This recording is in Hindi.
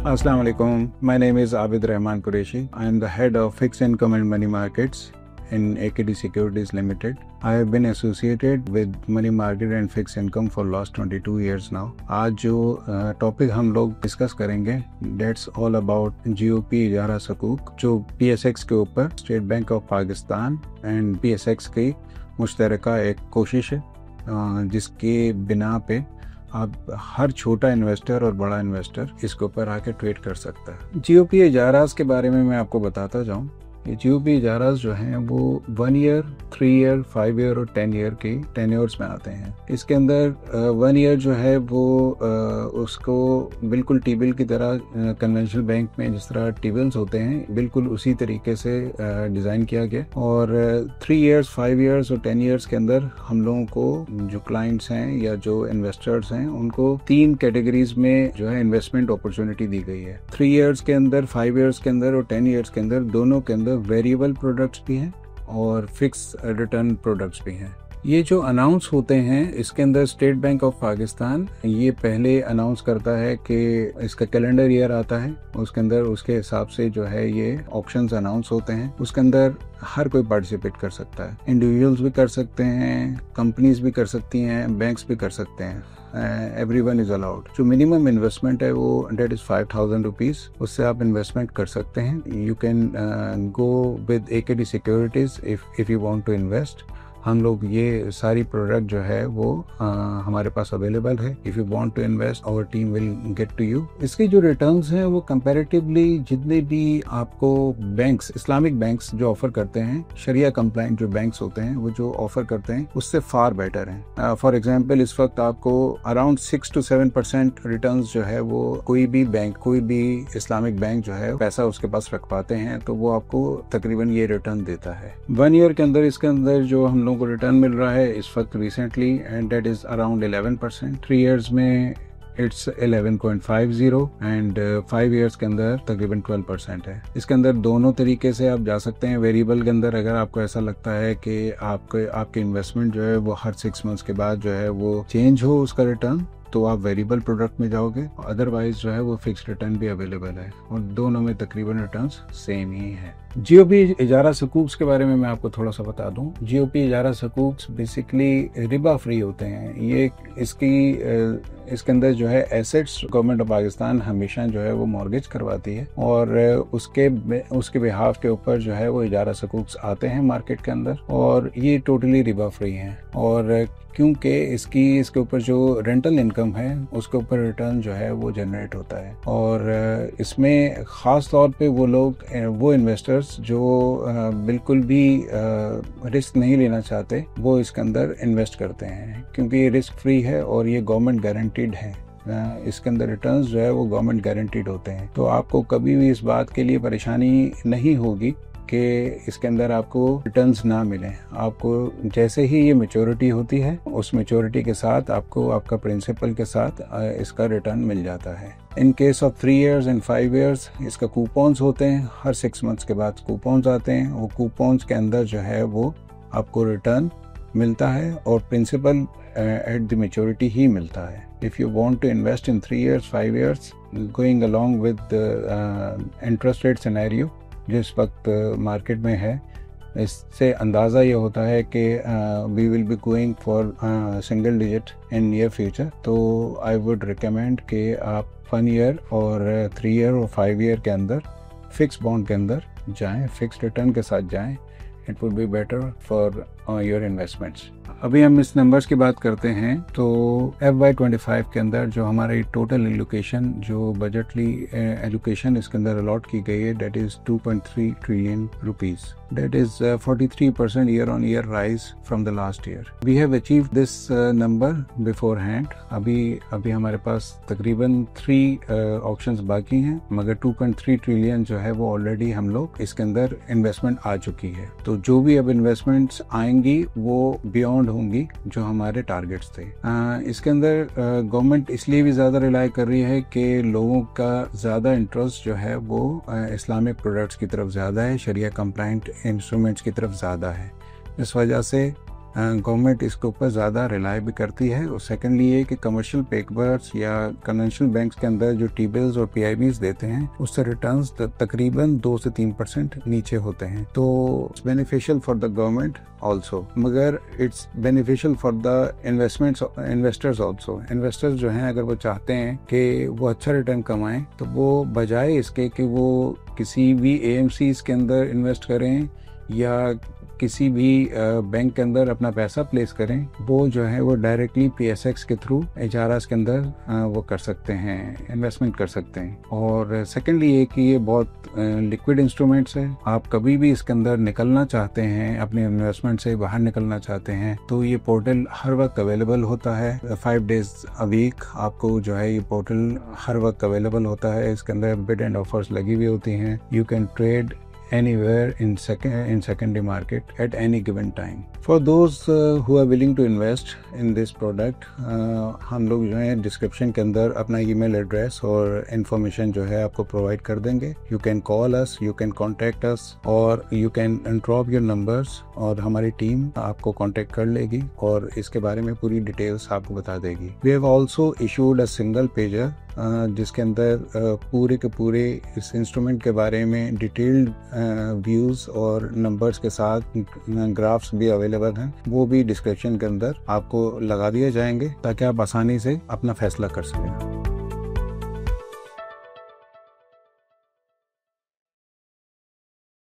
Assalamu alaikum. My name is Abid Rahman Qureshi. I am the head of fixed income and money markets in AKD Securities Limited. I have been associated with money market and fixed income for last 22 years now. आज जो टॉपिक हम लोग डिस्कस करेंगे that's all about GOP इजारा सकूक जो PSX के ऊपर state bank of Pakistan and PSX की मुश्तरका एक कोशिश है जिसके बिना पे आप हर छोटा इन्वेस्टर और बड़ा इन्वेस्टर इसके ऊपर आके ट्रेड कर सकता है। GOP इजाराज के बारे में मैं आपको बताता जाऊं। ये GOP इजाराज जो हैं वो 1 ईयर, 3 ईयर, 5 ईयर और 10 ईयर के टेन्योर्स में आते हैं। इसके अंदर 1 ईयर जो है वो उसको बिल्कुल टी-बिल की तरह कन्वेंशनल बैंक में जिस तरह टी-बिल्स होते हैं बिल्कुल उसी तरीके से डिज़ाइन किया गया। और 3 ईयर्स, 5 ईयर्स और 10 ईयर्स के अंदर हम लोगों को जो क्लाइंट्स हैं या जो इन्वेस्टर्स हैं उनको 3 कैटेगरीज में जो है इन्वेस्टमेंट अपॉर्चुनिटी दी गई है। 3 ईयर्स के अंदर, 5 ईयर्स के अंदर और 10 ईयर्स के अंदर दोनों के अंदर वेरिएबल प्रोडक्ट्स भी हैं और फिक्स रिटर्न प्रोडक्ट्स भी हैं। ये जो अनाउंस होते हैं इसके अंदर स्टेट बैंक ऑफ पाकिस्तान ये पहले अनाउंस करता है कि इसका कैलेंडर ईयर आता है, उसके अंदर उसके हिसाब से जो है ये ऑप्शंस अनाउंस होते हैं। उसके अंदर हर कोई पार्टिसिपेट कर सकता है, इंडिविजुअल्स भी कर सकते हैं, कंपनीज भी कर सकती हैं, बैंक्स भी कर सकते हैं। Everyone is allowed. जो मिनिमम इन्वेस्टमेंट है वो डेट इज 5,000 रुपीज, उससे आप इन्वेस्टमेंट कर सकते हैं। You can go with AKD securities if you want to invest. हम लोग ये सारी प्रोडक्ट जो है वो हमारे पास अवेलेबल है। If you want to invest our team will get to you. इसके जो रिटर्न्स हैं वो कंपैरेटिवली जितने भी आपको बैंक्स, इस्लामिक बैंक्स जो ऑफर करते हैं, शरिया कंप्लाइंट जो बैंक्स होते हैं वो जो ऑफर करते हैं उससे फार बेटर हैं। फॉर एग्जांपल इस वक्त आपको अराउंड 6 to 7% रिटर्न्स जो है वो कोई भी बैंक, कोई भी इस्लामिक बैंक जो है पैसा उसके पास रख पाते हैं तो वो आपको तकरीबन ये रिटर्न देता है। 1 ईयर के अंदर इसके अंदर जो हम को रिटर्न मिल रहा है इस वक्त recently and that is around 11%। 3 years में इट्स 11.50 एंड 5 इयर्स के अंदर तकरीबन 12% है। इसके अंदर दोनों तरीके से आप जा सकते हैं। वेरिएबल के अंदर अगर आपको ऐसा लगता है कि आपके इन्वेस्टमेंट जो है वो हर 6 मंथ्स के बाद जो है वो चेंज हो उसका रिटर्न, तो आप वेरिएबल प्रोडक्ट में जाओगे। अदरवाइज जो है वो फिक्स रिटर्न भी अवेलेबल है और दोनों में तकरीबन रिटर्न्स सेम ही है। GOP इजारा सकूक्स के बारे में मैं आपको थोड़ा सा बता दूं। GOP इजारा सकूक्स बेसिकली रिबा फ्री होते हैं। ये इसके अंदर जो है एसेट्स गवर्नमेंट ऑफ पाकिस्तान हमेशा जो है वो मॉर्गेज करवाती है और उसके बिहाफ के ऊपर जो है वो इजारा सकूक्स आते हैं मार्केट के अंदर और ये टोटली रिबा फ्री हैं। और क्योंकि इसके ऊपर जो रेंटल इनकम है उसके ऊपर रिटर्न जो है वो जनरेट होता है और इसमें ख़ास तौर पे वो इन्वेस्टर्स जो बिल्कुल भी रिस्क नहीं लेना चाहते वो इसके अंदर इन्वेस्ट करते हैं क्योंकि ये रिस्क फ्री है और ये गवर्नमेंट गारंटीड है। इसके अंदर रिटर्न्स जो है वो गवर्नमेंट गारंटीड होते हैं, तो आपको कभी भी इस बात के लिए परेशानी नहीं होगी कि इसके अंदर आपको रिटर्न्स ना मिलें। आपको जैसे ही ये मैच्योरिटी होती है उस मैच्योरिटी के साथ आपको आपका प्रिंसिपल के साथ इसका रिटर्न मिल जाता है। In case of 3 years and 5 years इसका कूपन्स होते हैं, हर 6 मंथ्स के बाद कूपन्स आते हैं। वो कूपन्स के अंदर जो है वो आपको रिटर्न मिलता है और प्रिंसिपल एट द मैच्योरिटी ही मिलता है। If you want to invest in 3 years, 5 years going along with interest rate scenario जिस वक्त मार्केट में है, इससे अंदाज़ा ये होता है कि we will be going for single digit in near future. तो आई वुड रिकमेंड कि आप 1 ईयर और 3 ईयर और 5 ईयर के अंदर फिक्स बॉन्ड के अंदर जाएं, फिक्स रिटर्न के साथ जाएं। It would be better for your investments. अभी हम इस नंबर्स की बात करते हैं तो FY25 के अंदर जो हमारी टोटल एलोकेशन जो बजटली एलोकेशन इसके अंदर अलॉट की गई है that is 2.3 trillion rupees. That is 43% year-on-year rise from the last year. We have achieved this number beforehand. अभी हमारे पास तकरीबन 3 ऑप्शंस बाकी हैं, मगर 2.3 ट्रिलियन जो है वो ऑलरेडी हम लोग इसके अंदर इन्वेस्टमेंट आ चुकी है। तो जो भी अब इन्वेस्टमेंट्स आएंगी वो बियॉन्ड होंगी जो हमारे टारगेट्स थे। इसके अंदर गवर्नमेंट इसलिए भी ज़्यादा रिलाई कर रही है कि लोगों का ज़्यादा इंटरेस्ट जो है वो इस्लामिक प्रोडक्ट्स की तरफ ज़्यादा है, शरिया कंप्लाइंट इंस्ट्रूमेंट्स की तरफ ज़्यादा है। इस वजह से गवर्नमेंट इसके ऊपर ज़्यादा रिलाई भी करती है। और सेकेंडली ये कि कमर्शियल पेपर्स या कन्वेंशनल बैंक्स के अंदर जो टी बिल्स और PIBs देते हैं उससे रिटर्न्स तकरीबन 2 से 3% नीचे होते हैं। तो it's beneficial for the government also, मगर it's beneficial for the investors also. Investors जो हैं अगर वो चाहते हैं कि वो अच्छा रिटर्न कमाएं तो वो बजाय इसके कि वो किसी भी AMCs के अंदर इन्वेस्ट करें या किसी भी बैंक के अंदर अपना पैसा प्लेस करें, वो जो है वो डायरेक्टली PSX के थ्रू HRS के अंदर वो कर सकते हैं, इन्वेस्टमेंट कर सकते हैं। और सेकेंडली ये कि ये बहुत लिक्विड इंस्ट्रूमेंट्स है। आप कभी भी इसके अंदर निकलना चाहते हैं, अपने इन्वेस्टमेंट से बाहर निकलना चाहते हैं तो ये पोर्टल हर वक्त अवेलेबल होता है। 5 days a week आपको जो है ये पोर्टल हर वक्त अवेलेबल होता है। इसके अंदर बिड एंड ऑफर्स लगी हुई होती हैं। You can trade anywhere in secondary market at any given time. For those who are willing to invest in this product, हम लोग जो है डिस्क्रिप्शन के अंदर अपना ईमेल एड्रेस और इन्फॉर्मेशन जो है आपको प्रोवाइड कर देंगे। You can call us, you can contact us और you can drop your numbers और हमारी टीम आपको कॉन्टेक्ट कर लेगी और इसके बारे में पूरी डिटेल्स आपको बता देगी। We have also issued a single pager जिसके अंदर पूरे के पूरे इस इंस्ट्रूमेंट के बारे में डिटेल्ड व्यूज और नंबर्स के साथ ग्राफ्स भी अवेलेबल हैं। वो भी डिस्क्रिप्शन के अंदर आपको लगा दिए जाएंगे ताकि आप आसानी से अपना फैसला कर सकें।